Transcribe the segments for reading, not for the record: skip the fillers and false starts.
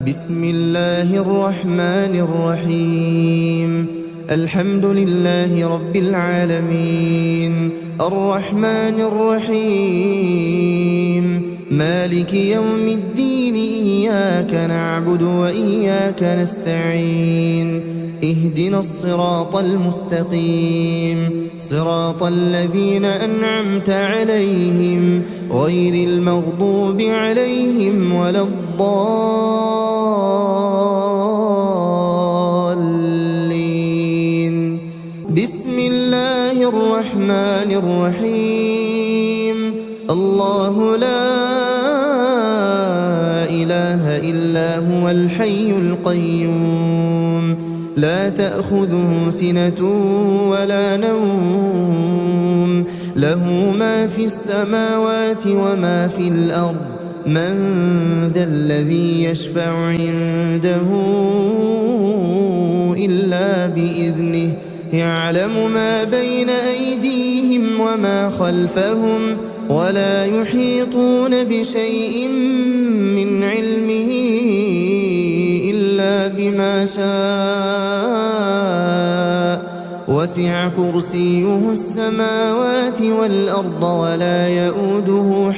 بسم الله الرحمن الرحيم. الحمد لله رب العالمين، الرحمن الرحيم، مالك يوم الدين. إياك نعبد وإياك نستعين، اهدنا الصراط المستقيم، صراط الذين أنعمت عليهم غير المغضوب عليهم ولا الضالين. بسم الله الرحمن الرحيم. الله لا إله إلا هو الحي القيوم، لا تأخذه سنة ولا نوم، له ما في السماوات وما في الأرض. من ذا الذي يشفع عنده إلا بإذنه، يعلم ما بين أيديهم وما خلفهم، ولا يحيطون بشيء من علمه إلا بما شاء. وسع كرسيه السماوات والأرض ولا يؤوده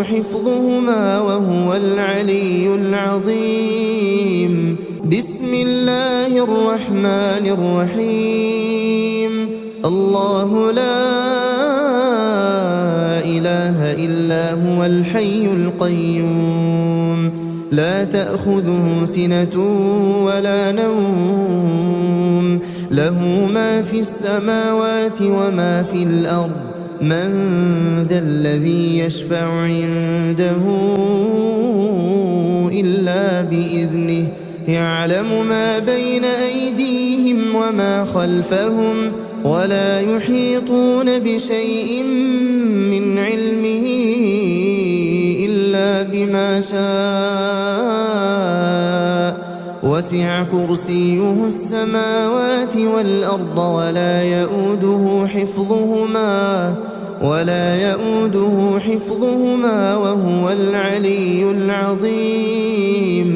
حفظهما وهو العلي العظيم. بسم الله الرحمن الرحيم. الله لا إله إلا هو الحي القيوم، لا تأخذه سنة ولا نوم، له ما في السماوات وما في الأرض. من ذا الذي يشفع عنده إلا بإذنه، يعلم ما بين أيديهم وما خلفهم، ولا يحيطون بشيء من علمه إلا بما شاء. وسع كرسيه السماوات والأرض ولا يؤوده حفظهما وهو العلي العظيم.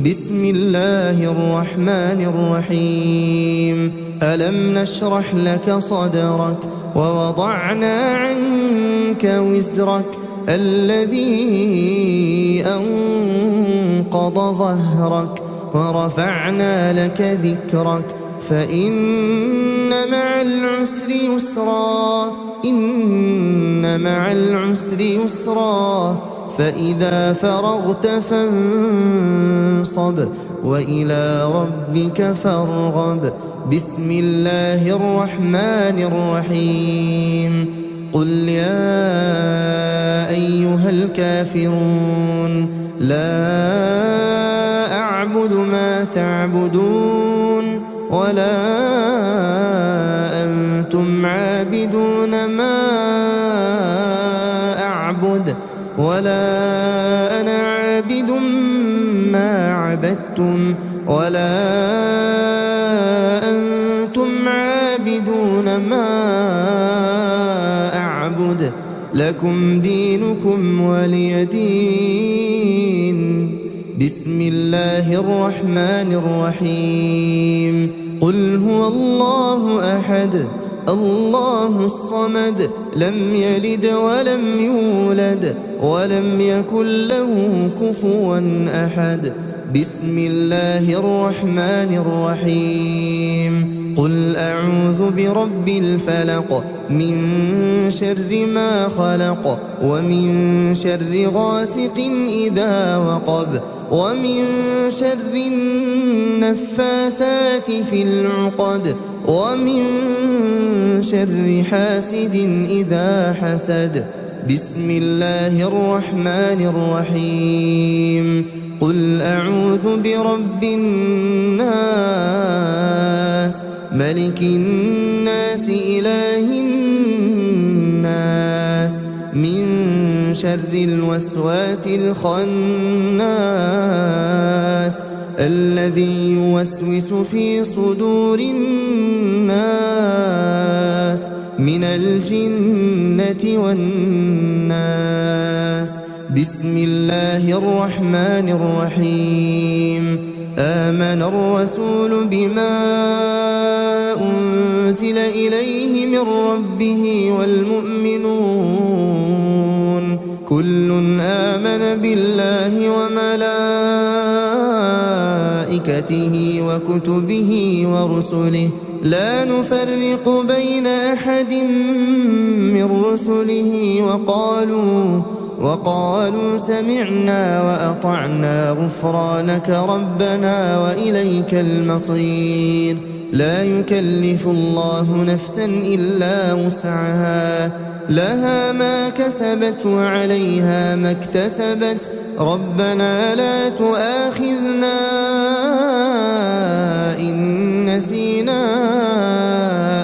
بسم الله الرحمن الرحيم. ألم نشرح لك صدرك ووضعنا عنك وزرك الذي أنقض ظهرك، ورفعنا لك ذكرك، فإن مع العسر يسرا، فإذا فرغت فانصب، وإلى ربك فارغب. بسم الله الرحمن الرحيم. قل يا أيها الكافرون لا أعبد ما تعبدون، ولا أنتم عابدون ما أعبد، ولا أنا عابد ما عبدتم، ولا أنتم عابدون ما أعبد. لكم دينكم ولي دين. بسم الله الرحمن الرحيم. قل هو الله أحد، الله الصمد، لم يلد ولم يولد ولم يكن له كفوا أحد. بسم الله الرحمن الرحيم. قل أعوذ برب الفلق، من شر ما خلق، ومن شر غاسق إذا وقب، ومن شر النفاثات في العقد، ومن شر حاسد إذا حسد. بسم الله الرحمن الرحيم. قل أعوذ برب الناس، ملك الناس، إله الناس، من شر الوسواس الخناس، الذي يوسوس في صدور الناس من الجنة والناس. بسم الله الرحمن الرحيم آمن الرسول بما أنزل إليه من ربه والمؤمنون كل آمن بالله وملائكته وكتبه ورسله لا نفرق بين أحد من رسله وقالوا سمعنا وأطعنا غفرانك ربنا وإليك المصير لا يكلف الله نفسا إلا وسعها لها ما كسبت وعليها ما اكتسبت ربنا لا تؤاخذنا إن نسينا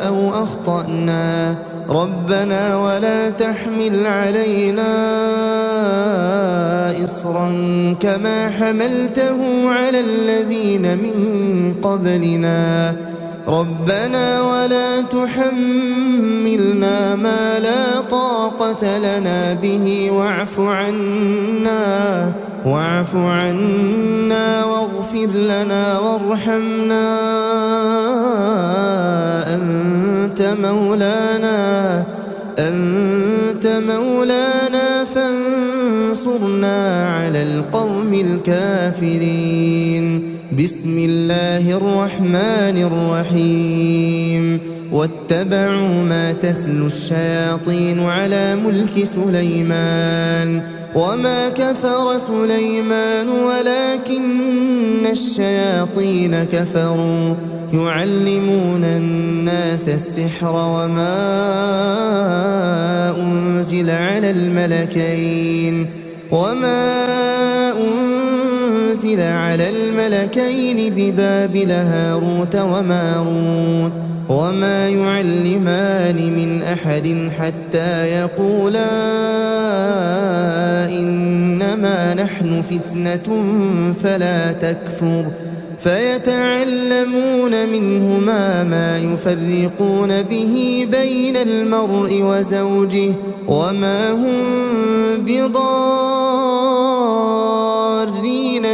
أو أخطأنا ربنا ولا تحمل علينا إصرا كما حملته على الذين من قبلنا ربنا ولا تحملنا ما لا طاقة لنا به واعف عنا واغفر لنا وارحمنا أنت مولانا فانصرنا على القوم الكافرين بسم الله الرحمن الرحيم واتبعوا ما تتلو الشياطين على ملك سليمان وما كفر سليمان ولكن الشياطين كفروا يعلمون الناس السحر وما أنزل على الملكين ببابل هاروت وماروت وما يعلمان من أحد حتى يقولا إنما نحن فتنة فلا تكفر فيتعلمون منهما ما يفرقون به بين المرء وزوجه وما هم بضارين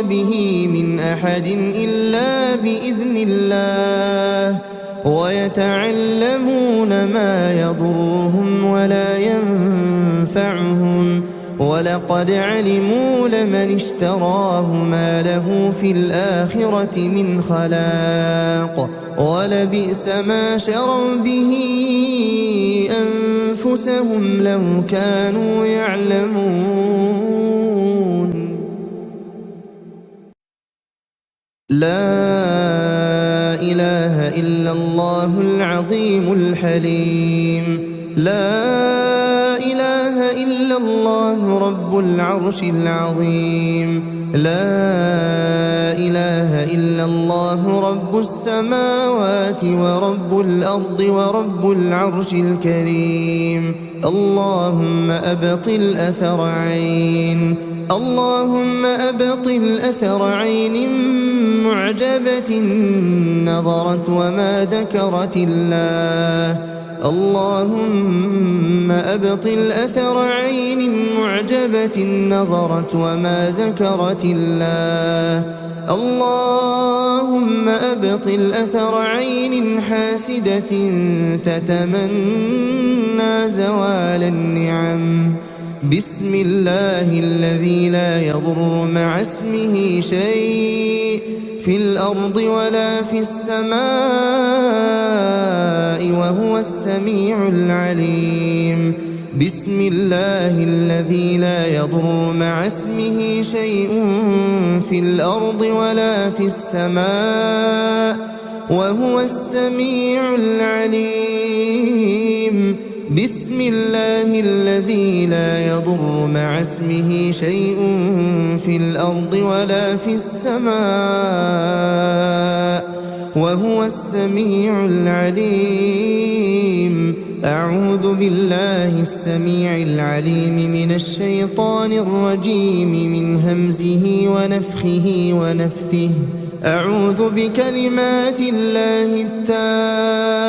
به من أحد إلا بإذن الله ويتعلمون ما يضرهم ولا ينفعهم ولقد علموا لمن اشتراه ما له في الآخرة من خلاق ولبئس ما شروا به أنفسهم لو كانوا يعلمون لا إله إلا الله العظيم الحليم لا إله إلا الله رب العرش العظيم لا إله إلا الله رب السماوات ورب الأرض ورب العرش الكريم اللهم أبطل أثر عين معجبة نظرت وما ذكرت الله اللهم أبطل أثر عين معجبة نظرت وما ذكرت الله اللهم أبطل أثر عين حاسدة تتمنى زوال النعم بسم الله الذي لا يضر مع اسمه شيء في الأرض ولا في السماء وهو السميع العليم بسم الله الذي لا يضر مع اسمه شيء في الأرض ولا في السماء وهو السميع العليم بسم الله الذي لا يضر مع اسمه شيء في الأرض ولا في السماء وهو السميع العليم أعوذ بالله السميع العليم من الشيطان الرجيم من همزه ونفخه ونفثه أعوذ بكلمات الله التامة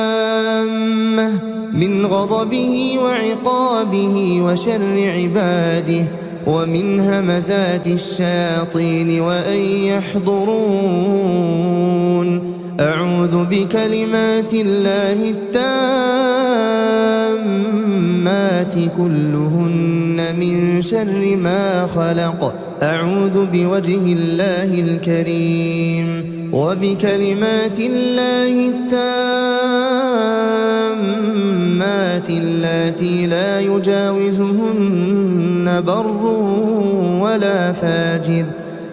من غضبه وعقابه وشر عباده ومن همزات الشياطين وأن يحضرون. أعوذ بكلمات الله التامات كلهن من شر ما خلق. أعوذ بوجه الله الكريم وبكلمات الله التامات اللاتي لا يجاوزهن بر ولا فاجر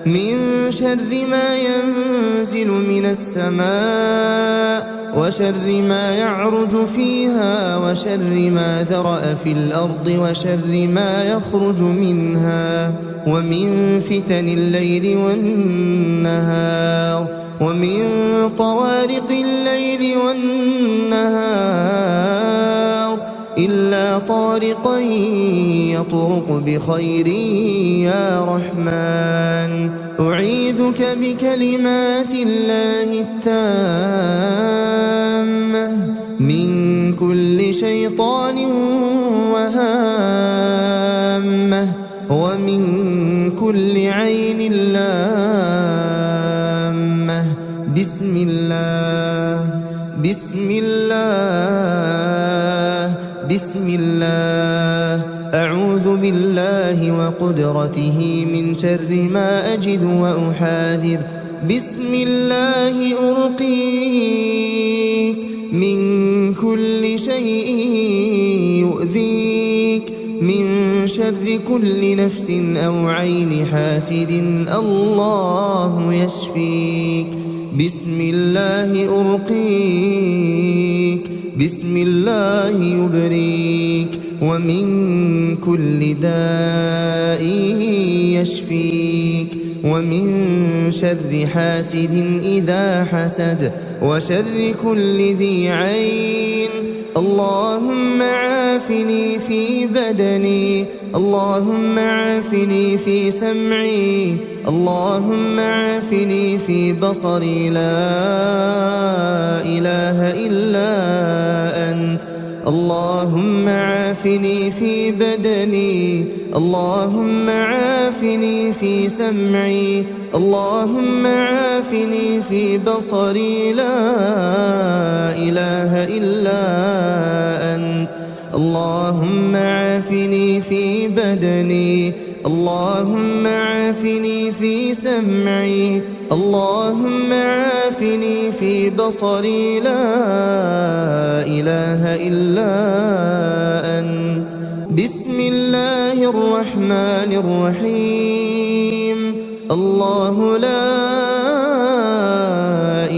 من شر ما ينزل من السماء وشر ما يعرج فيها وشر ما ذرأ في الأرض وشر ما يخرج منها ومن فتن الليل والنهار ومن طوارق الليل والنهار إلا طارقا يطرق بخير يا رحمن. أعيذك بكلمات الله التامة من كل شيطان وهامة ومن كل عين لامة. بسم الله بسم الله بسم الله. أعوذ بالله وقدرته من شر ما أجد وأحاذر. بسم الله أرقيك من كل شيء يؤذيك من شر كل نفس أو عين حاسد الله يشفيك. بسم الله أرقيك بسم الله يبريك ومن كل داء يشفيك ومن شر حاسد إذا حسد وشر كل ذي عين. اللهم عافني في بدني اللهم عافني في سمعي اللهم عافني في بصري لا إله إلا أنت. اللهم عافني في بدني اللهم عافني في سمعي اللهم عافني في بصري لا إله إلا أنت. اللهم عافني في بدني اللهم عافني في سمعي اللهم عافني في بصري لا إله إلا أنت. بسم الله الرحمن الرحيم. الله لا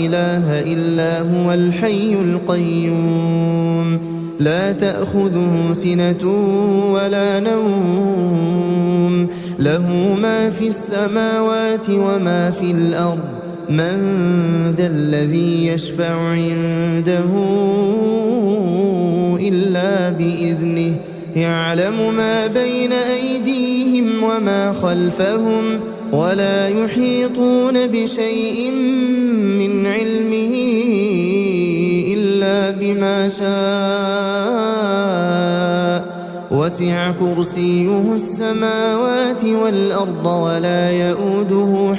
إله إلا هو الحي القيوم لا تأخذه سنة ولا نوم له ما في السماوات وما في الأرض. من ذا الذي يشفع عنده إلا بإذنه يعلم ما بين أيديهم وما خلفهم ولا يحيطون بشيء من علمه إلا بما شاء. وسع كرسيه السماوات والأرض ولا يؤوده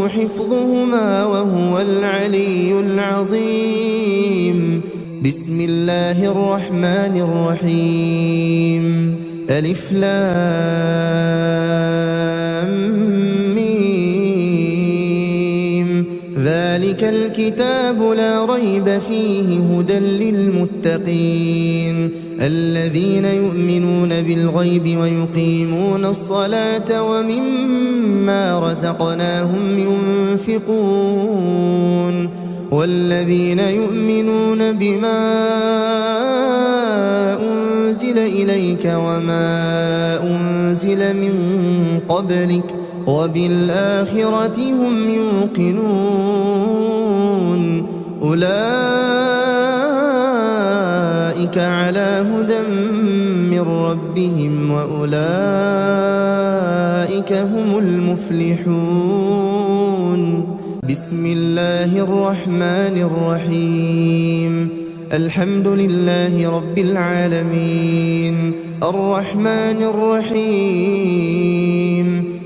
حفظهما وهو العلي العظيم. بسم الله الرحمن الرحيم. ألف لام ميم. ذلك الكتاب لا ريب فيه هدى للمتقين الذين يؤمنون بالغيب ويقيمون الصلاة ومما رزقناهم ينفقون. والذين يؤمنون بما أنزل إليك وما أنزل من قبلك وبالآخرة هم يوقنون. أولئك على هدى من ربهم وأولئك هم المفلحون. بسم الله الرحمن الرحيم. الحمد لله رب العالمين الرحمن الرحيم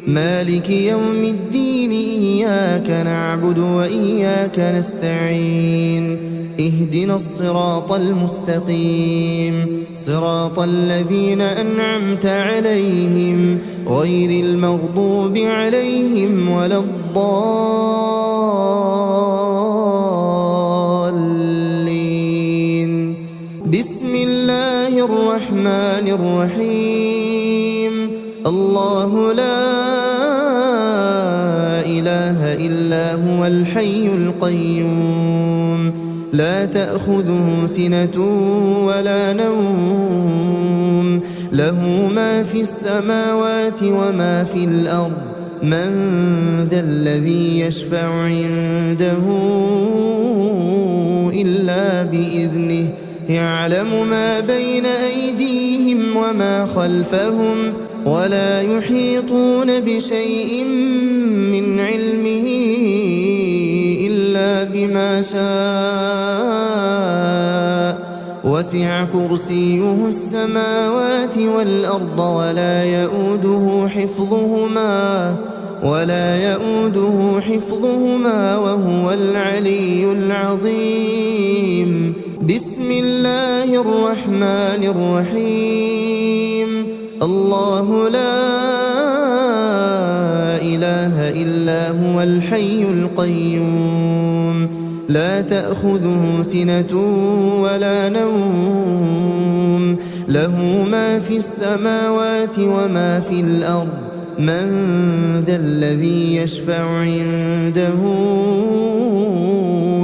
مالك يوم الدين إياك نعبد وإياك نستعين اهدنا الصراط المستقيم صراط الذين أنعمت عليهم غير المغضوب عليهم ولا الضالين بسم الله الرحمن الرحيم الله لا إله إلا هو الحي القيوم لا تأخذه سنة ولا نوم له ما في السماوات وما في الأرض من ذا الذي يشفع عنده إلا بإذنه يعلم ما بين أيديهم وما خلفهم ولا يحيطون بشيء من علمه إلا بما شاء وسع كرسيه السماوات والأرض ولا يؤوده حفظهما وهو العلي العظيم بسم الله الرحمن الرحيم الله لا إله إلا هو الحي القيوم لا تأخذه سنة ولا نوم له ما في السماوات وما في الأرض من ذا الذي يشفع عنده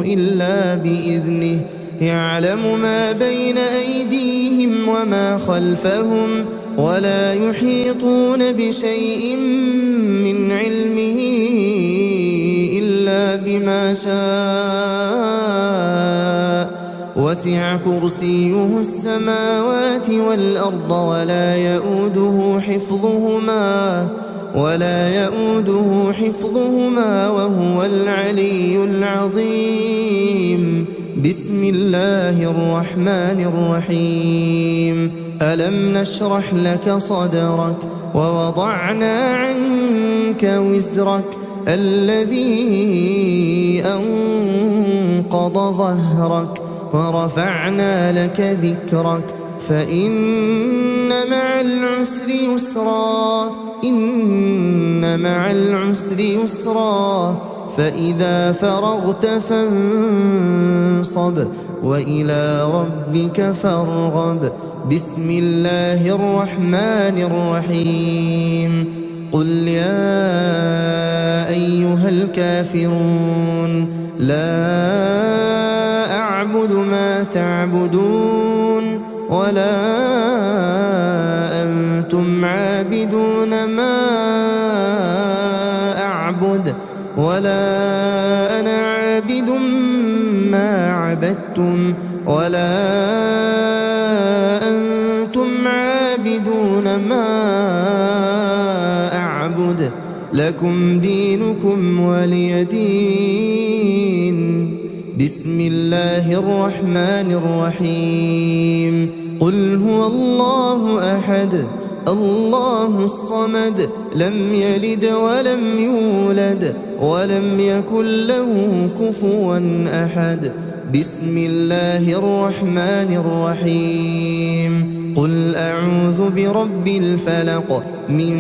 إلا بإذنه يعلم ما بين أيديهم وما خلفهم ولا يحيطون بشيء من علمه إلا بما شاء وسع كرسيه السماوات والأرض ولا يؤوده حفظهما وهو العلي العظيم بسم الله الرحمن الرحيم ألم نشرح لك صدرك ووضعنا عنك وزرك الذي أنقض ظهرك ورفعنا لك ذكرك فإن مع العسر يسرا فإذا فرغت فانصب وإلى ربك فارغب بسم الله الرحمن الرحيم قل يا أيها الكافرون لا أعبد ما تعبدون ولا أنتم عابدون ما أعبد ولا أنا عابد ما عبدتم ولا أنتم عابدون ما أعبد لكم دينكم ولي دين بسم الله الرحمن الرحيم قل هو الله أحد الله الصمد لم يلد ولم يولد ولم يكن له كفوا أحد بسم الله الرحمن الرحيم قل أعوذ برب الفلق من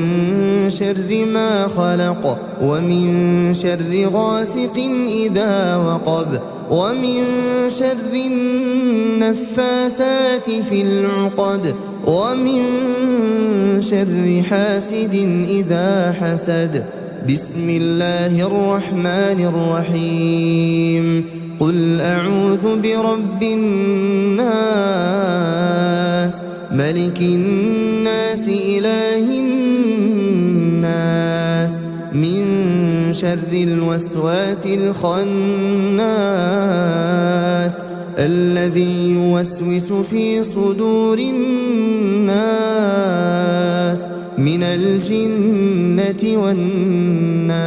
شر ما خلق ومن شر غاسق إذا وقب ومن شر النفاثات في العقد ومن شر حاسد إذا حسد بسم الله الرحمن الرحيم قل أعوذ برب الناس ملك الناس إله الناس من شر الوسواس الخناس الذي يوسوس في صدور الناس من الجنة والناس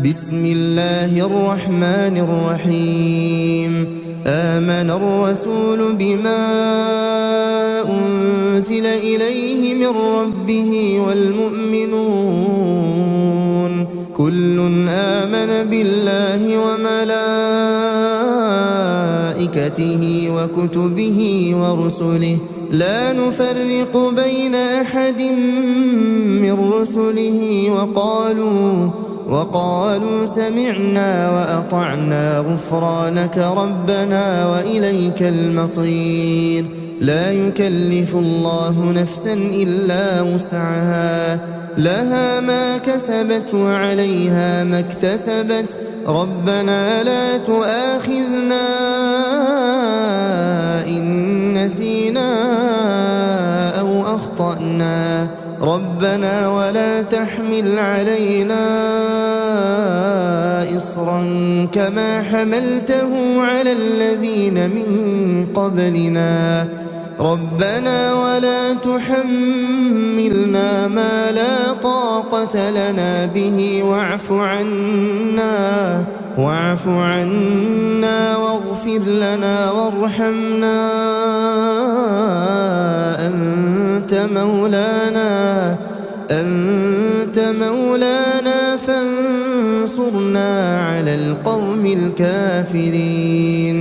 بسم الله الرحمن الرحيم آمن الرسول بما أنزل إليه من ربه والمؤمنون كل آمن بالله وملائكته وكتبه ورسله لا نفرق بين أحد من رسله وقالوا سمعنا وأطعنا غفرانك ربنا وإليك المصير لا يكلف الله نفسا إلا وسعها لها ما كسبت وعليها ما اكتسبت ربنا لا تؤاخذنا إن نسينا أو أخطأنا ربنا ولا تحمل علينا إصرا كما حملته على الذين من قبلنا ربنا ولا تحملنا ما لا طاقة لنا به واعف عنا واغفر لنا وارحمنا أنت مولانا فانصرنا على القوم الكافرين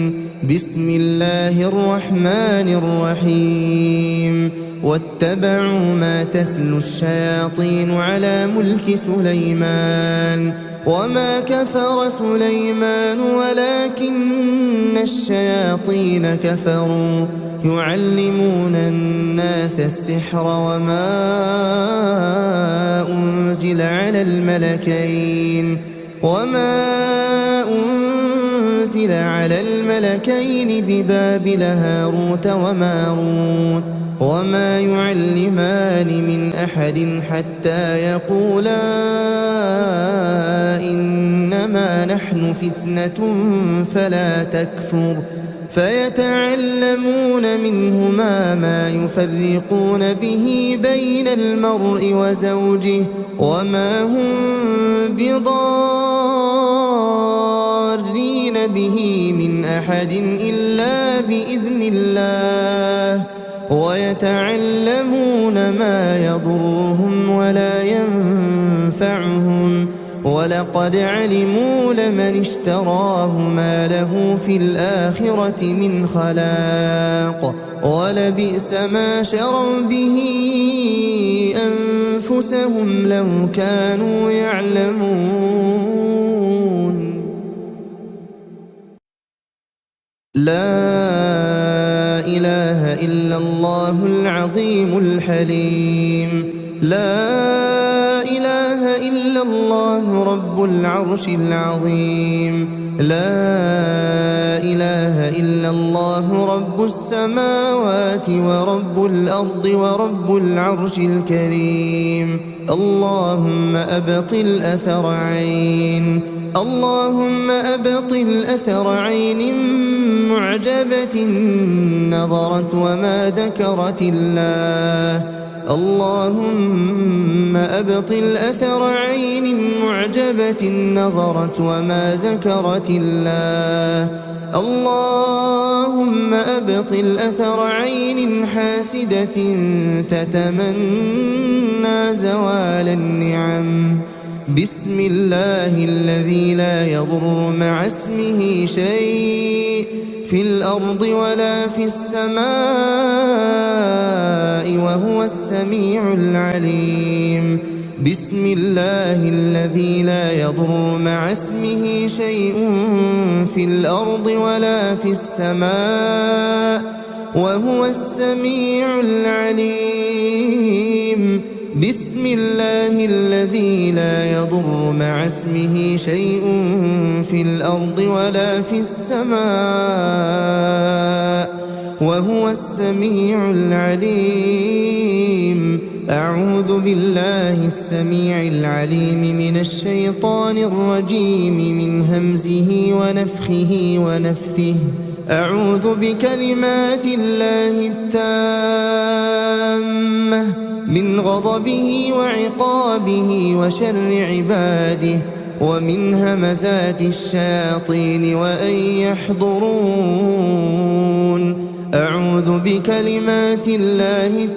بسم الله الرحمن الرحيم واتبعوا ما تتلو الشياطين على ملك سليمان وما كفر سليمان ولكن الشياطين كفروا يعلمون الناس السحر وما أنزل على الملكين ببابل هاروت وماروت وما يعلمان من أحد حتى يقولا إنما نحن فتنة فلا تكفر فيتعلمون منهما ما يفرقون به بين المرء وزوجه وما هم بضارين به من أحد إلا بإذن الله ويتعلمون ما يضرهم ولا ينفعهم ولقد علموا لمن اشتراه ما له في الآخرة من خلاق ولبئس ما شروا به أنفسهم لو كانوا يعلمون لا إله إلا الله العظيم الحليم لا إله إلا الله رب العرش العظيم لا إله إلا الله رب السماوات ورب الأرض ورب العرش الكريم اللهم أبطل أثر عين معجبة نظرت وما ذكرت الله اللهم أبطل أثر عين معجبة نظرت وما ذكرت الله اللهم أبطل أثر عين حاسدة تتمنى زوال النعم بسم الله الذي لا يضر مع اسمه شيء في الأرض ولا في السماء وهو السميع العليم بسم الله الذي لا يضر مع اسمه شيء في الأرض ولا في السماء وهو السميع العليم بسم الله الذي لا يضر مع اسمه شيء في الأرض ولا في السماء وهو السميع العليم أعوذ بالله السميع العليم من الشيطان الرجيم من همزه ونفخه ونفثه أعوذ بكلمات الله التامة من غضبه وعقابه وشر عباده ومن همزات الشياطين وأن يحضرون. أعوذ بكلمات الله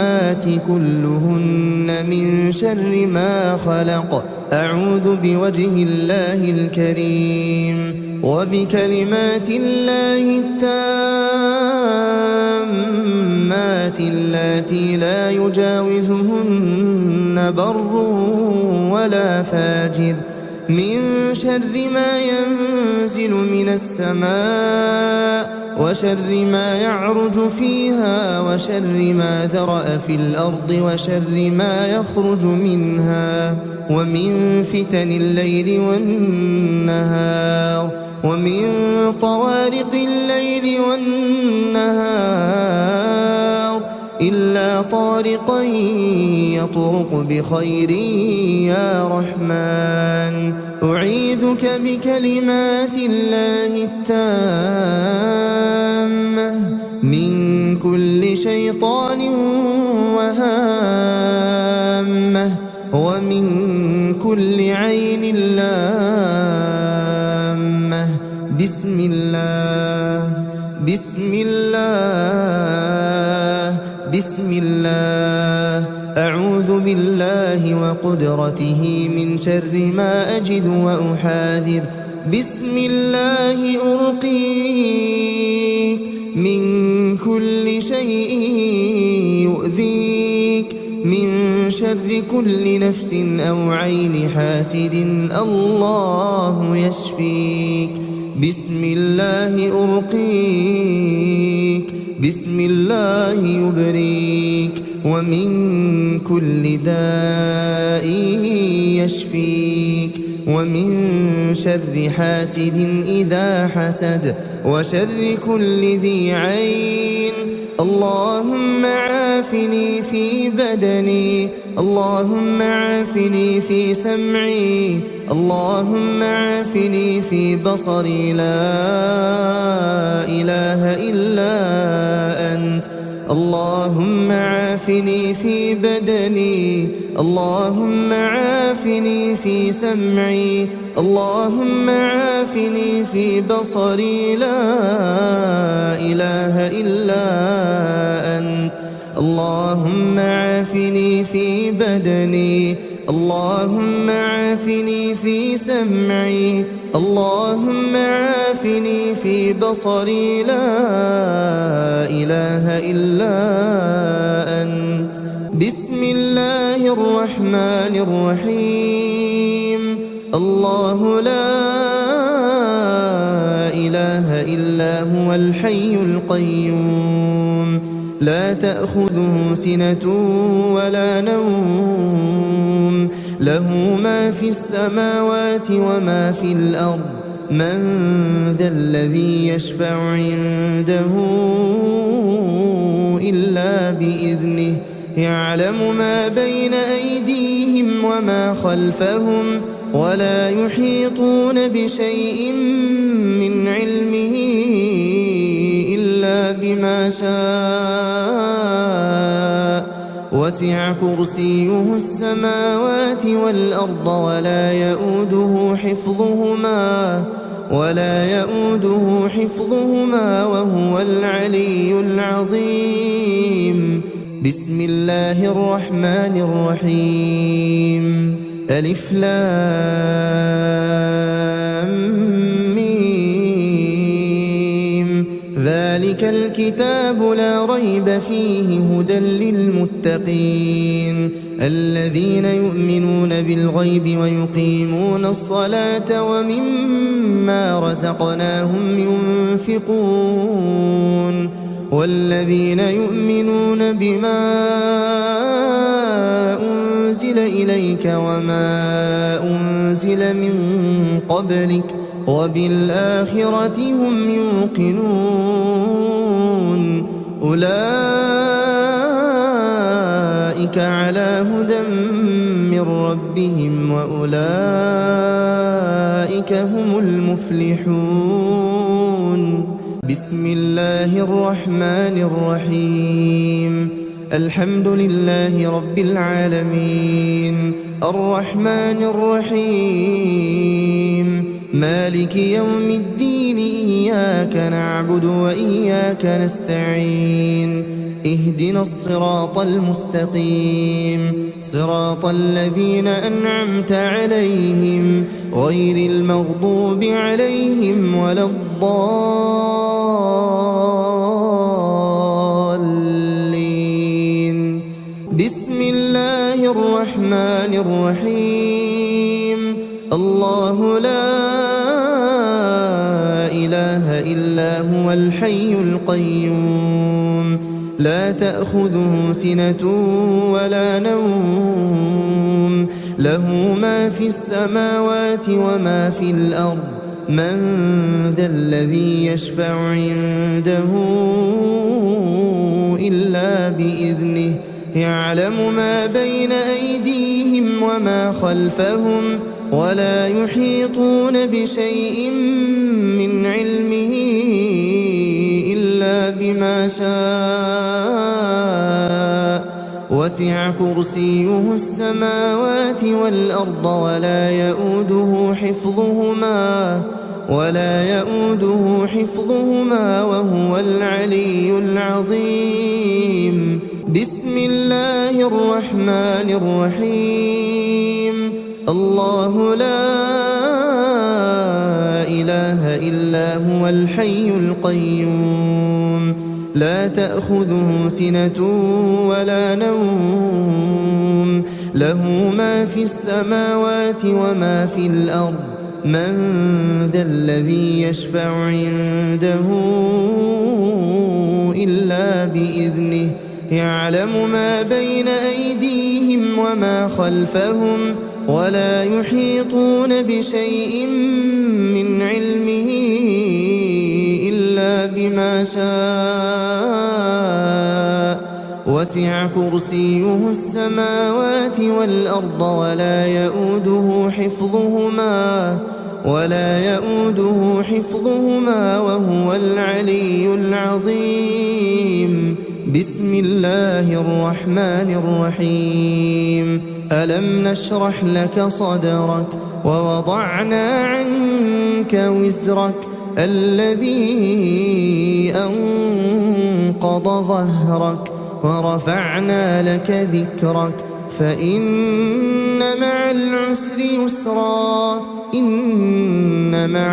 التامات كلهن من شر ما خلق. أعوذ بوجه الله الكريم وبكلمات الله التامات اللاتي لا يجاوزهن بر ولا فاجر من شر ما ينزل من السماء وشر ما يعرج فيها وشر ما ذرأ في الأرض وشر ما يخرج منها ومن فتن الليل والنهار ومن طوارق الليل والنهار إلا طارقا يطرق بخير يا رحمن. أعيذك بكلمات الله التامة من كل شيطان وهامة ومن كل عين لامة. بسم الله بسم الله بسم الله. أعوذ بالله وقدرته من شر ما أجد وأحاذر. بسم الله أرقيك من كل شيء يؤذيك من شر كل نفس أو عين حاسد الله يشفيك. بسم الله أرقيك بسم الله يبريك ومن كل داء يشفيك ومن شر حاسد إذا حسد وشر كل ذي عين. اللهم عافني في بدني اللهم عافني في سمعي اللهم عافني في بصري لا إله إلا أنت. اللهم عافني في بدني اللهم عافني في سمعي اللهم عافني في بصري لا إله إلا أنت. اللهم عافني في بدني اللهم عافني في سمعي اللهم عافني في بصري لا إله إلا أنت. بسم الله الرحمن الرحيم. الله لا إله إلا هو الحي القيوم لا تأخذه سنة ولا نوم له ما في السماوات وما في الأرض. من ذا الذي يشفع عنده إلا بإذنه يعلم ما بين أيديهم وما خلفهم ولا يحيطون بشيء من علمه إلا بما شاء. وسع كرسيه السماوات والأرض ولا يؤوده حفظهما وهو العلي العظيم. بسم الله الرحمن الرحيم. ألف لام ميم. ذلك الكتاب لا ريب فيه هدى للمتقين الذين يؤمنون بالغيب ويقيمون الصلاة ومما رزقناهم ينفقون. والذين يؤمنون بما أنزل إليك وما أنزل من قبلك وبالآخرة هم يوقنون. أولئك على هدى من ربهم وأولئك هم المفلحون. بسم الله الرحمن الرحيم. الحمد لله رب العالمين الرحمن الرحيم مالك يوم الدين إياك نعبد وإياك نستعين اهدنا الصراط المستقيم صراط الذين أنعمت عليهم غير المغضوب عليهم ولا الضالين بسم الله الرحمن الرحيم الله لا إله إلا هو الحي القيوم لا تأخذه سنة ولا نوم له ما في السماوات وما في الأرض من ذا الذي يشفع عنده إلا بإذنه يعلم ما بين أيديهم وما خلفهم ولا يحيطون بشيء من علمه إلا بما شاء وسع كرسيه السماوات والأرض ولا يؤوده حفظهما وهو العلي العظيم بسم الله الرحمن الرحيم الله لا إله إلا هو الحي القيوم لا تأخذه سنة ولا نوم له ما في السماوات وما في الأرض من ذا الذي يشفع عنده إلا بإذنه يعلم ما بين أيديهم وما خلفهم ولا يحيطون بشيء من علمه إلا بما شاء وسع كرسيه السماوات والأرض ولا يؤوده حفظهما وهو العلي العظيم بسم الله الرحمن الرحيم ألم نشرح لك صدرك ووضعنا عنك وزرك الذي أنقض ظهرك ورفعنا لك ذكرك فإن مع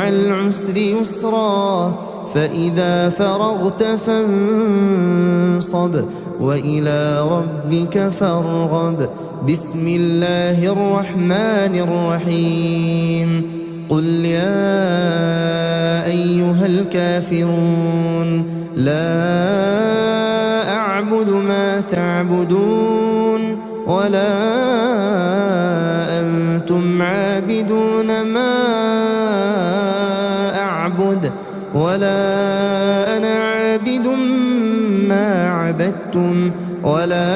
العسر يسرا فإذا فرغت فانصب وإلى ربك فارغب بسم الله الرحمن الرحيم قل يا أيها الكافرون لا أعبد ما تعبدون ولا أنتم عابدون ما أعبد ولا أنا عابد ما عبدتم ولا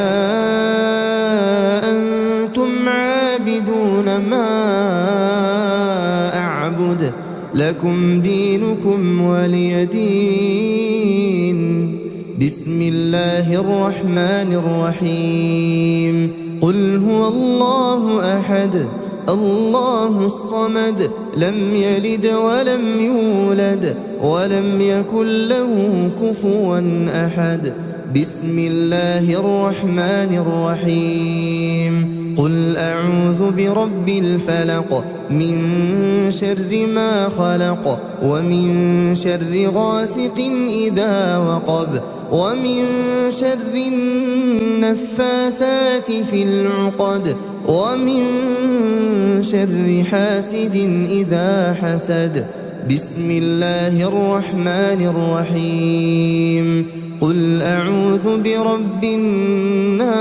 أنتم عابدون ما أعبد لكم دينكم ولي دين بسم الله الرحمن الرحيم قل هو الله أحد الله الصمد لم يلد ولم يولد ولم يكن له كفوا أحد بسم الله الرحمن الرحيم قل أعوذ برب الفلق من شر ما خلق ومن شر غاسق إذا وقب ومن شر النفاثات في العقد ومن شر حاسد إذا حسد بسم الله الرحمن الرحيم قل أعوذ برب الناس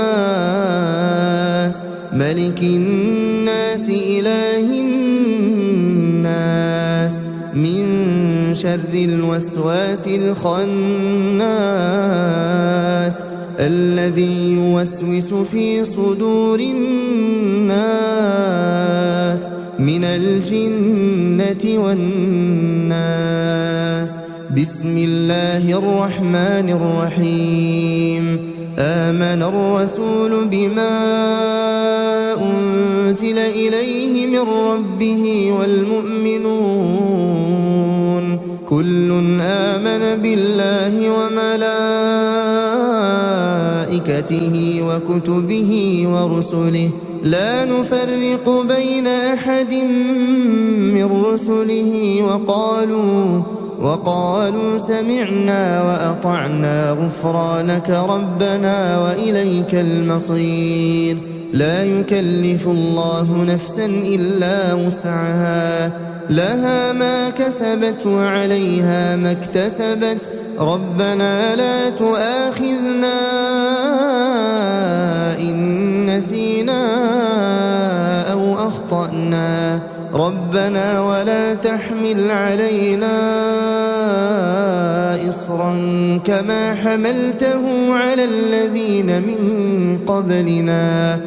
ملك الناس إله الناس من شر الوسواس الخناس الذي يوسوس في صدور الناس من الجنة والناس بسم الله الرحمن الرحيم آمن الرسول بما أنزل إليه من ربه والمؤمنون كل آمن بالله وملائكته وكتبه ورسله لا نفرق بين أحد من رسله وقالوا سمعنا وأطعنا غفرانك ربنا وإليك المصير لا يكلف الله نفسا إلا وسعها لها ما كسبت وعليها ما اكتسبت ربنا لا تؤاخذنا إن نسينا أو أخطأنا ربنا ولا تحمل علينا إصرا كما حملته على الذين من قبلنا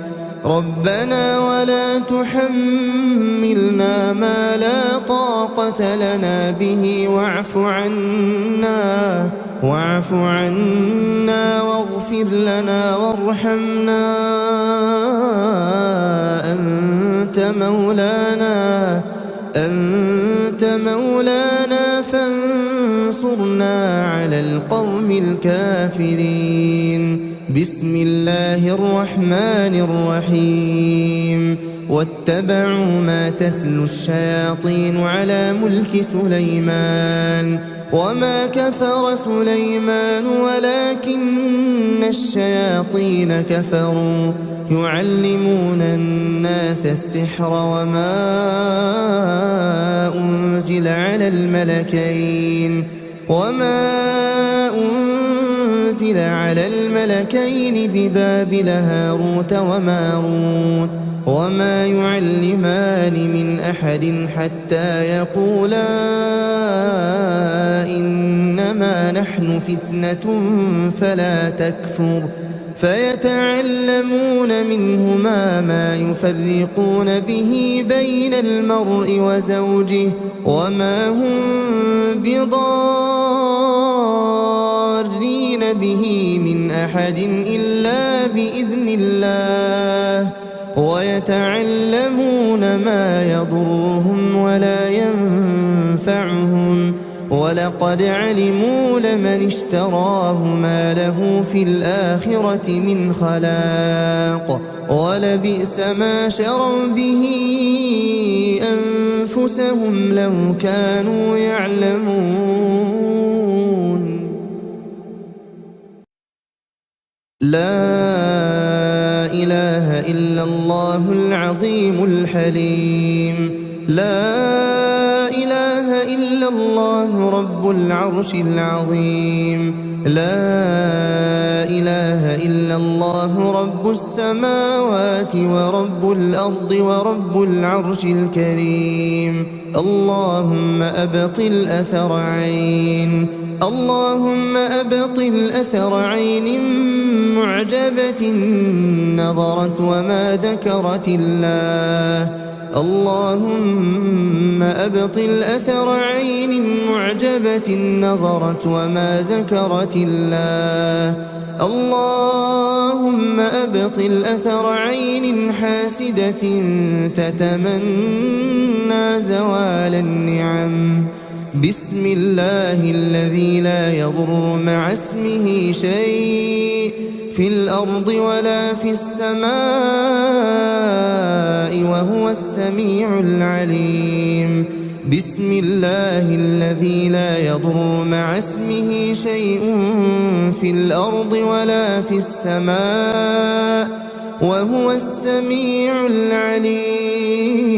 ربنا ولا تحملنا ما لا طاقة لنا به واعف عنا واغفر لنا وارحمنا أنت مولانا فانصرنا على القوم الكافرين بسم الله الرحمن الرحيم واتبعوا ما تتلو الشياطين على ملك سليمان وما كفر سليمان ولكن الشياطين كفروا يعلمون الناس السحر وما أنزل على الملكين ببابل هاروت وماروت وما يعلمان من أحد حتى يقولا إنما نحن فتنة فلا تكفر فيتعلمون منهما ما يفرقون به بين المرء وزوجه وما هم بضارين به من أحد إلا بإذن الله ويتعلمون ما يضرهم ولا ينفعهم ولقد علموا لمن اشتراه ما له في الآخرة من خلاق ولبئس ما شروا به أنفسهم لو كانوا يعلمون لا إله إلا الله العظيم الحليم لا إله إلا الله رب العرش العظيم لا إله إلا الله رب السماوات ورب الأرض ورب العرش الكريم اللهم أبطل أثر عين معجبة نظرت وما ذكرت الله اللهم أبطل أثر عين معجبة نظرت وما ذكرت الله اللهم أبطل أثر عين حاسدة تتمنى زوال النعم بسم الله الذي لا يضر مع اسمه شيء في الأرض ولا في السماء وهو السميع العليم بسم الله الذي لا يضر مع اسمه شيء في الأرض ولا في السماء وهو السميع العليم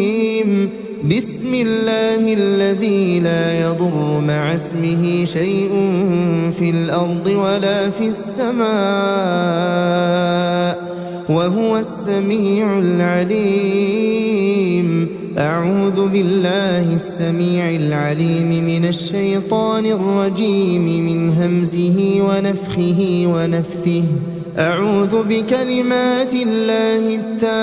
بسم الله الذي لا يضر مع اسمه شيء في الأرض ولا في السماء وهو السميع العليم أعوذ بالله السميع العليم من الشيطان الرجيم من همزه ونفخه ونفثه أعوذ بكلمات الله التامة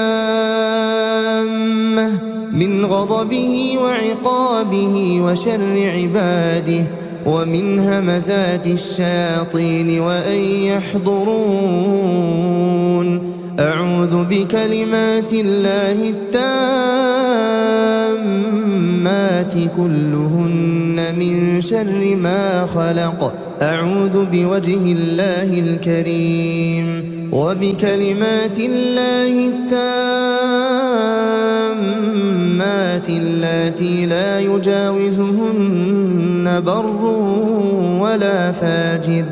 من غضبه وعقابه وشر عباده ومن همزات الشياطين وأن يحضرون. أعوذ بكلمات الله التامات كلهن من شر ما خلق. أعوذ بوجه الله الكريم وبكلمات الله التامات اللاتي لا يجاوزهن بر ولا فاجر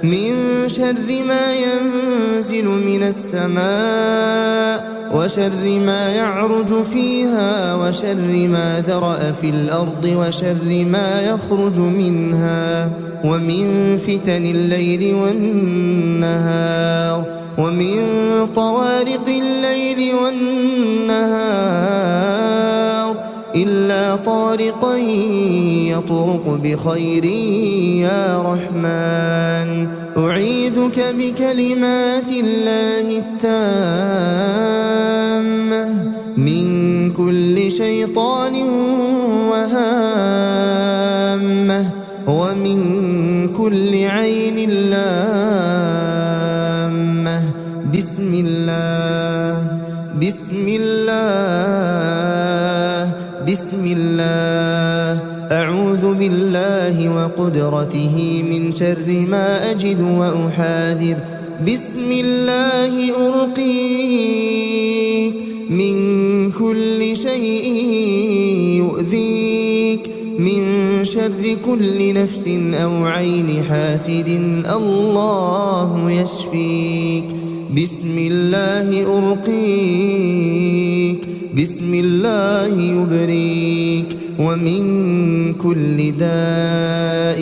من شر ما ينزل من السماء وشر ما يعرج فيها وشر ما ذرأ في الأرض وشر ما يخرج منها ومن فتن الليل والنهار ومن طوارق الليل والنهار إلا طارقا يطرق بخير يا رحمن. أعيذك بكلمات الله التامة من كل شيطان وهامة ومن كل عين لامة. بسم الله بسم الله بسم الله. أعوذ بالله وقدرته من شر ما أجد وأحاذر. بسم الله أرقيك من كل شيء يؤذيك من شر كل نفس أو عين حاسد الله يشفيك. بسم الله أرقيك بسم الله يبريك ومن كل داء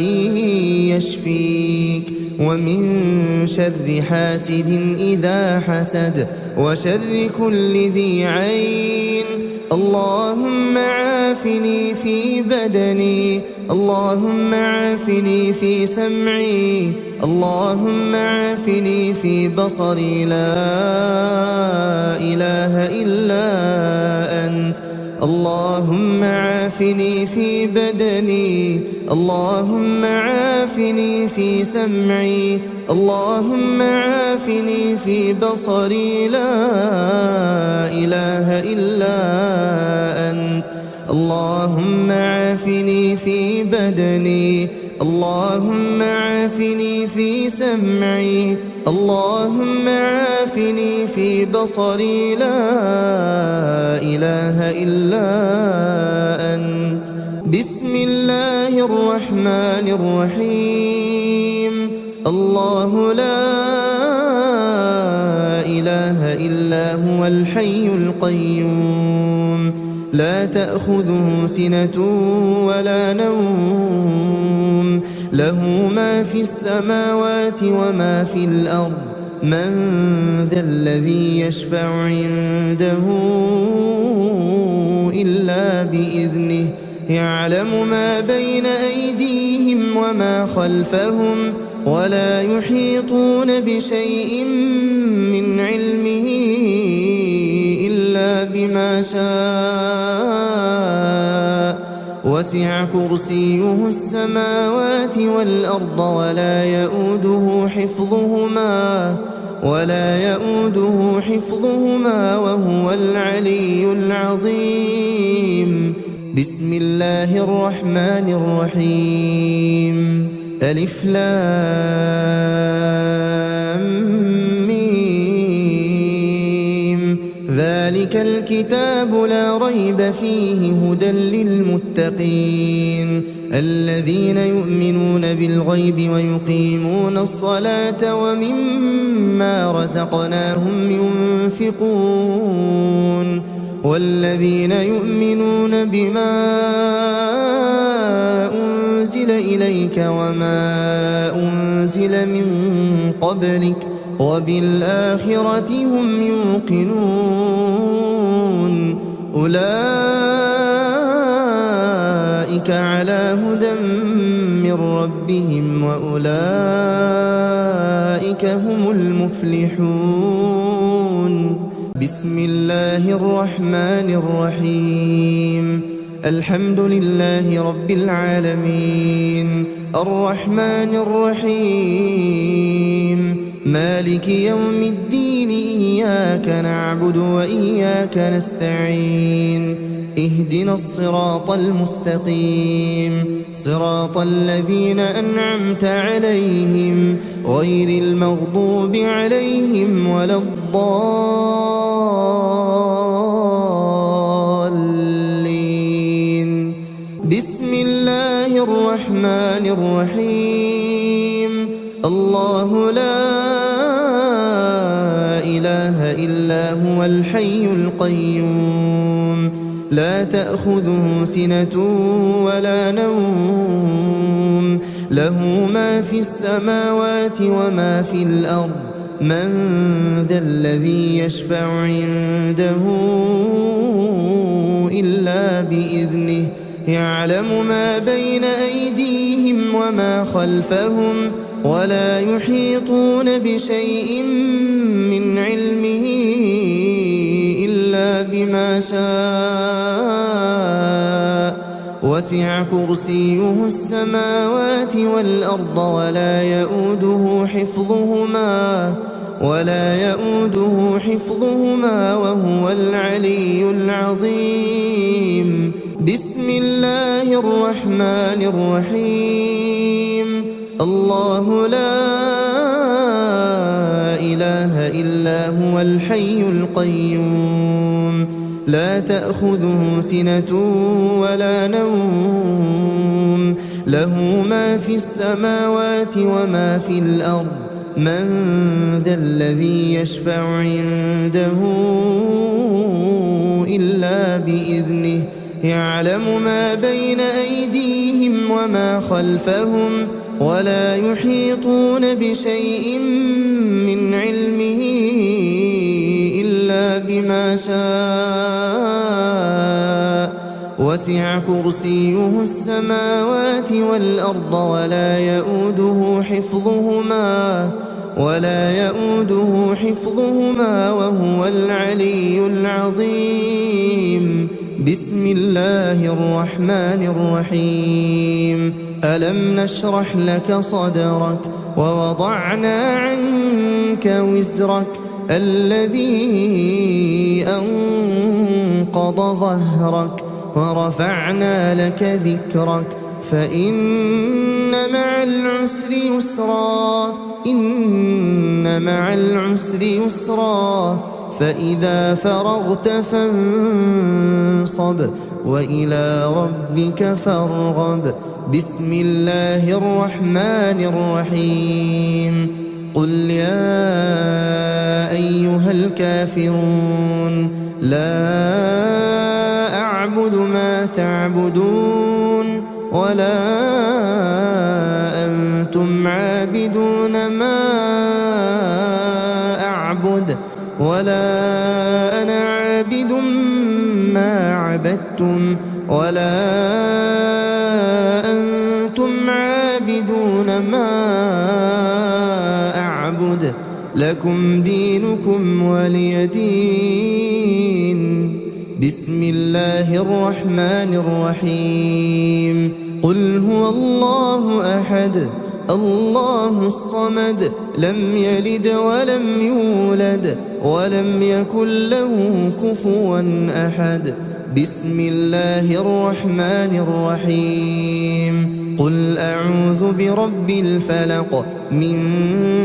يشفيك ومن شر حاسد إذا حسد وشر كل ذي عين. اللهم عافني في بدني اللهم عافني في سمعي اللهم عافني في بصري لا إله إلا أنت. اللهم عافني في بدني اللهم عافني في سمعي اللهم عافني في بصري لا إله إلا أنت. اللهم عافني في بدني اللهم عافني في سمعي اللهم عافني في بصري لا إله إلا أنت. بسم الله الرحمن الرحيم. الله لا إله إلا هو الحي القيوم لا تأخذه سنة ولا نوم له ما في السماوات وما في الأرض. من ذا الذي يشفع عنده إلا بإذنه يعلم ما بين أيديهم وما خلفهم ولا يحيطون بشيء من علمه إلا بما شاء. وسع كرسيه السماوات والأرض ولا يؤوده حفظهما وهو العلي العظيم. بسم الله الرحمن الرحيم. ألف لام ميم. ذلك الكتاب لا ريب فيه هدى للمتقين الذين يؤمنون بالغيب ويقيمون الصلاة ومما رزقناهم ينفقون. والذين يؤمنون بما أنزل إليك وما أنزل من قبلك وبالآخرة هم يوقنون. أولئك على هدى من ربهم وأولئك هم المفلحون. بسم الله الرحمن الرحيم. الحمد لله رب العالمين الرحمن الرحيم مالك يوم الدين إياك نعبد وإياك نستعين اهدنا الصراط المستقيم صراط الذين أنعمت عليهم غير المغضوب عليهم ولا الضالين بسم الله الرحمن الرحيم الله لا إله إلا هو الحي القيوم لا تأخذه سنة ولا نوم له ما في السماوات وما في الأرض من ذا الذي يشفع عنده إلا بإذنه يعلم ما بين أيديهم وما خلفهم ولا يحيطون بشيء من علمه إلا بما شاء وسع كرسيه السماوات والأرض ولا يؤوده حفظهما وهو العلي العظيم بسم الله الرحمن الرحيم الله لا إله إلا هو الحي القيوم لا تأخذه سنة ولا نوم له ما في السماوات وما في الأرض من ذا الذي يشفع عنده إلا بإذنه يعلم ما بين أيديهم وما خلفهم ولا يحيطون بشيء من علمه إلا بما شاء وسع كرسيه السماوات والأرض ولا يؤوده حفظهما وهو العلي العظيم بسم الله الرحمن الرحيم ألم نشرح لك صدرك ووضعنا عنك وزرك الذي أنقض ظهرك ورفعنا لك ذكرك فإن مع العسر يسرا فإذا فرغت فانصب وإلى ربك فارغب بسم الله الرحمن الرحيم قل يا أيها الكافرون لا أعبد ما تعبدون ولا أنتم عابدون ما أعبد ولا أنا عابد ما عبدتم ولا أنتم عابدون ما أعبد لكم دينكم ولي دين بسم الله الرحمن الرحيم قل هو الله أحد الله الصمد لم يلد ولم يولد ولم يكن له كفوا أحد بسم الله الرحمن الرحيم قل أعوذ برب الفلق من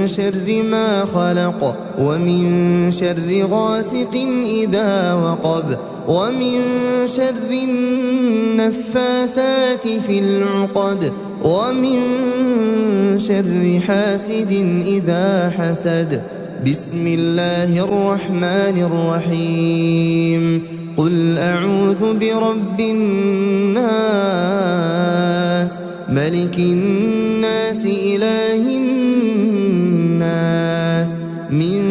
شر ما خلق ومن شر غاسق إذا وقب ومن شر النفاثات في العقد ومن شر حاسد إذا حسد بسم الله الرحمن الرحيم قل أعوذ برب الناس ملك الناس إله الناس من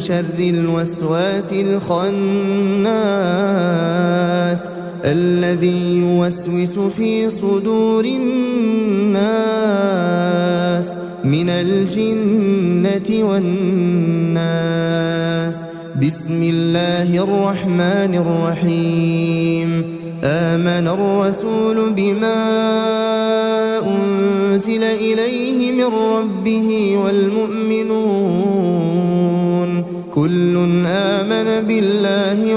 شر الوسواس الخناس الذي يوسوس في صدور الناس من الجنة والناس بسم الله الرحمن الرحيم آمن الرسول بما أنزل إليه من ربه والمؤمنون كل آمن بالله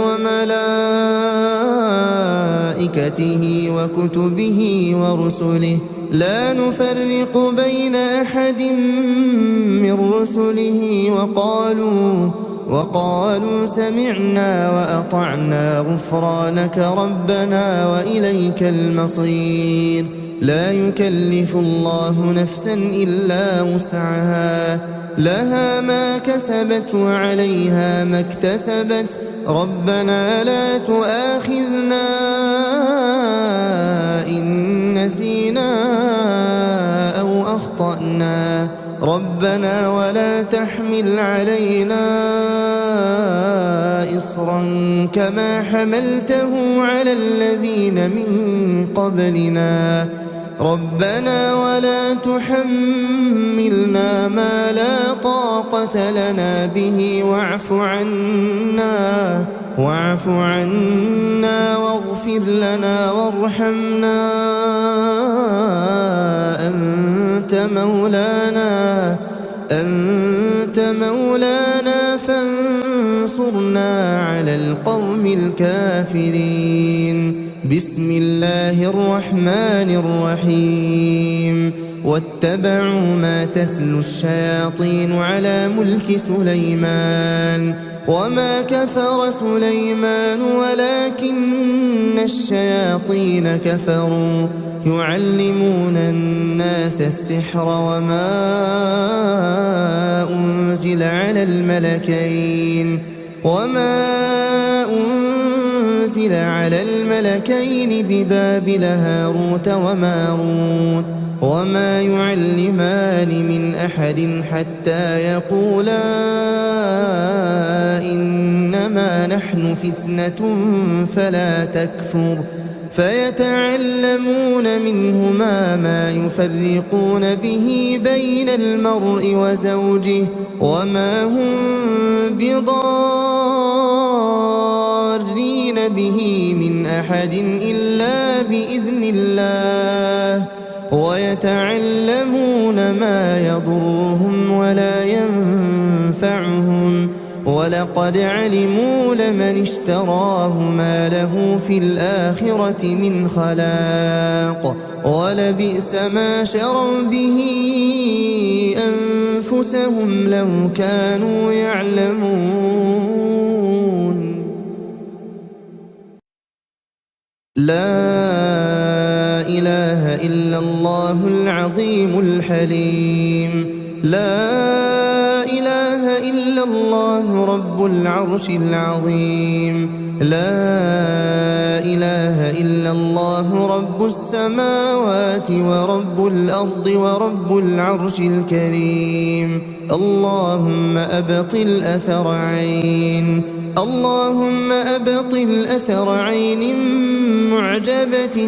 وملائكته وكتبه ورسله لا نفرق بين أحد من رسله وقالوا سمعنا وأطعنا غفرانك ربنا وإليك المصير لا يكلف الله نفسا إلا وسعها لها ما كسبت وعليها ما اكتسبت ربنا لا تؤاخذنا إن نسينا أو أخطأنا ربنا ولا تحمل علينا إصرا كما حملته على الذين من قبلنا ربنا ولا تحملنا ما لا طاقة لنا به واعف عنا واغفر لنا وارحمنا أنت مولانا فانصرنا على القوم الكافرين بسم الله الرحمن الرحيم واتبعوا ما تتلو الشياطين على ملك سليمان وما كفر سليمان ولكن الشياطين كفروا يعلمون الناس السحر وما أنزل على الملكين ببابل هاروت وماروت وما يعلمان من أحد حتى يقولا إنما نحن فتنة فلا تكفر فيتعلمون منهما ما يفرقون به بين المرء وزوجه وما هم بضارين به من أحد إلا بإذن الله ويتعلمون ما يضرهم ولا ينفعهم ولقد علموا لمن اشتراه ما له في الآخرة من خلاق ولبئس ما شروا به أنفسهم لو كانوا يعلمون لا إله إلا الله العظيم الحليم لا إله إلا الله رب العرش العظيم لا إله إلا الله رب السماوات ورب الأرض ورب العرش الكريم اللهم أبطل أثر عين معجبة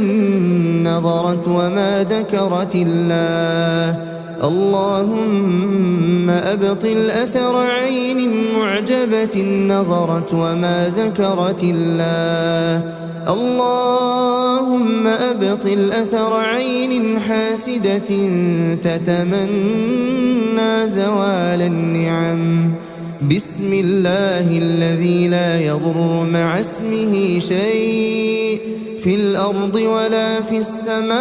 نظرت وما ذكرت الله اللهم أبطل أثر عين معجبة نظرت وما ذكرت الله اللهم أبطل أثر عين حاسدة تتمنى زوال النعم بسم الله الذي لا يضر مع اسمه شيء في الأرض ولا في السماء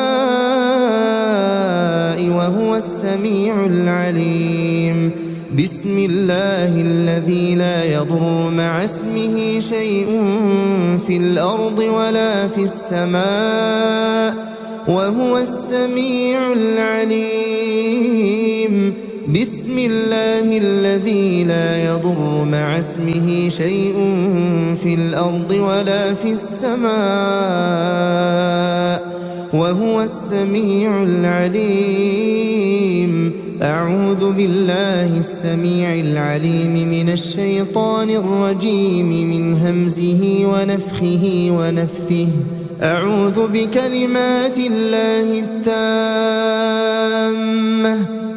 وهو السميع العليم بسم الله الذي لا يضر مع اسمه شيء في الأرض ولا في السماء وهو السميع العليم بسم الله الذي لا يضر مع اسمه شيء في الأرض ولا في السماء وهو السميع العليم أعوذ بالله السميع العليم من الشيطان الرجيم من همزه ونفخه ونفثه أعوذ بكلمات الله التامة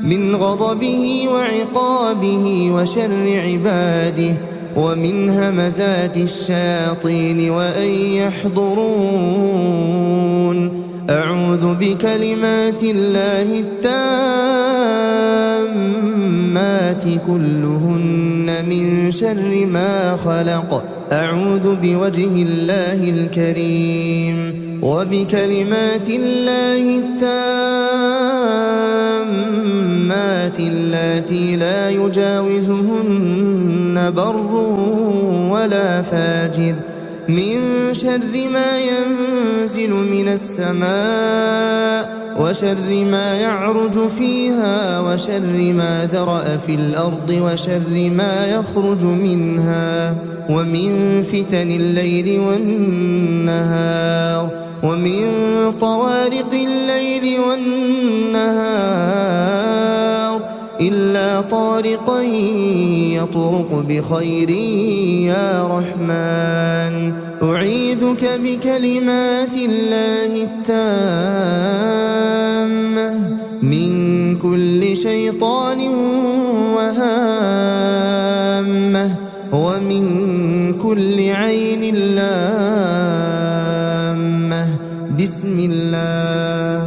من غضبه وعقابه وشر عباده ومن همزات الشياطين وأن يحضرون. أعوذ بكلمات الله التامات كلهن من شر ما خلق. أعوذ بوجه الله الكريم وبكلمات الله التامات اللاتي لا يجاوزهن بر ولا فاجر من شر ما ينزل من السماء وشر ما يعرج فيها وشر ما ذرأ في الأرض وشر ما يخرج منها ومن فتن الليل والنهار ومن طوارق الليل والنهار إلا طارقا يطرق بخير يا رحمن. أعيذك بكلمات الله التامة من كل شيطان وهامة ومن كل عين لامة. بسم الله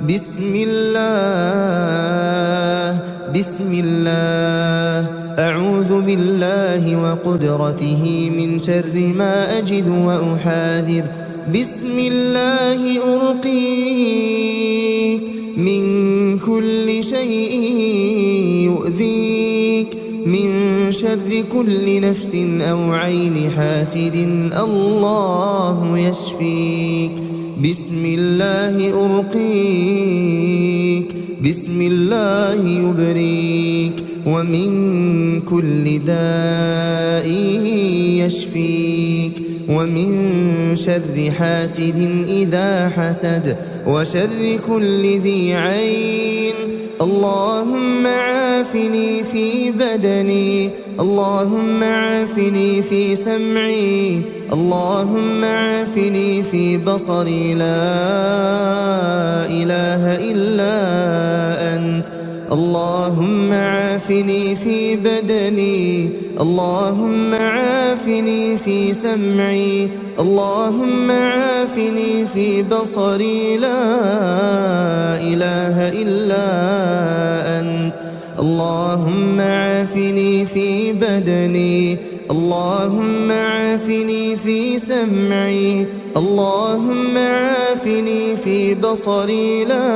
بسم الله بسم الله. أعوذ بالله وقدرته من شر ما أجد وأحاذر. بسم الله أرقيك من كل شيء يؤذيك من شر كل نفس أو عين حاسد الله يشفيك. بسم الله أرقيك بسم الله يبريك ومن كل داء يشفيك ومن شر حاسد إذا حسد وشر كل ذي عين. اللهم عافني في بدني اللهم عافني في سمعي اللهم عافني في بصري لا إله إلا أنت. اللهم عافني في بدني اللهم عافني في سمعي اللهم عافني في بصري لا إله إلا أنت. اللهم عافني في بدني اللهم عافني في سمعي اللهم عافني في بصري لا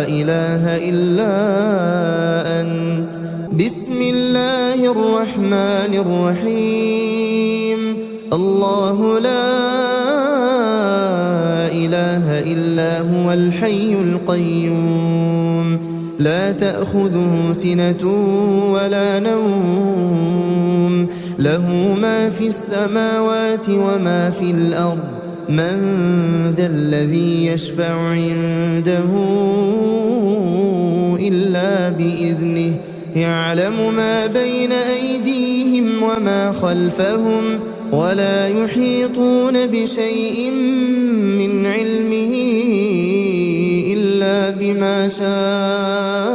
إله إلا أنت. بسم الله الرحمن الرحيم. الله لا إله إلا هو الحي القيوم لا تأخذه سنة ولا نوم له ما في السماوات وما في الأرض. من ذا الذي يشفع عنده إلا بإذنه يعلم ما بين أيديهم وما خلفهم ولا يحيطون بشيء من علمه إلا بما شاء.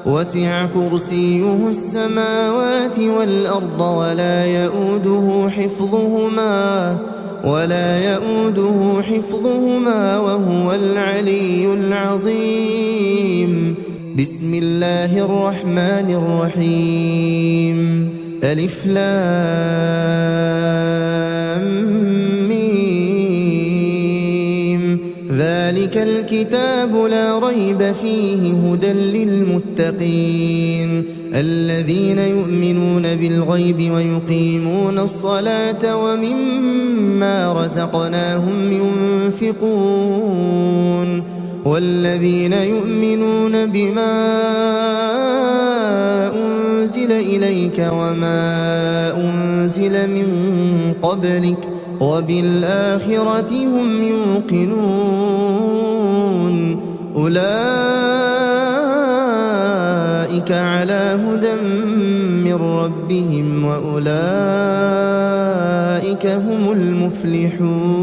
وسع كرسيه السماوات والأرض ولا يؤوده حفظهما وهو العلي العظيم. بسم الله الرحمن الرحيم. ألف لام ميم. ذلك الكتاب لا ريب فيه هدى للمتقين الذين يؤمنون بالغيب ويقيمون الصلاة ومما رزقناهم ينفقون. والذين يؤمنون بما أنزل إليك وما أنزل من قبلك وبالآخرة هم يوقنون. أولئك على هدى من ربهم وأولئك هم المفلحون.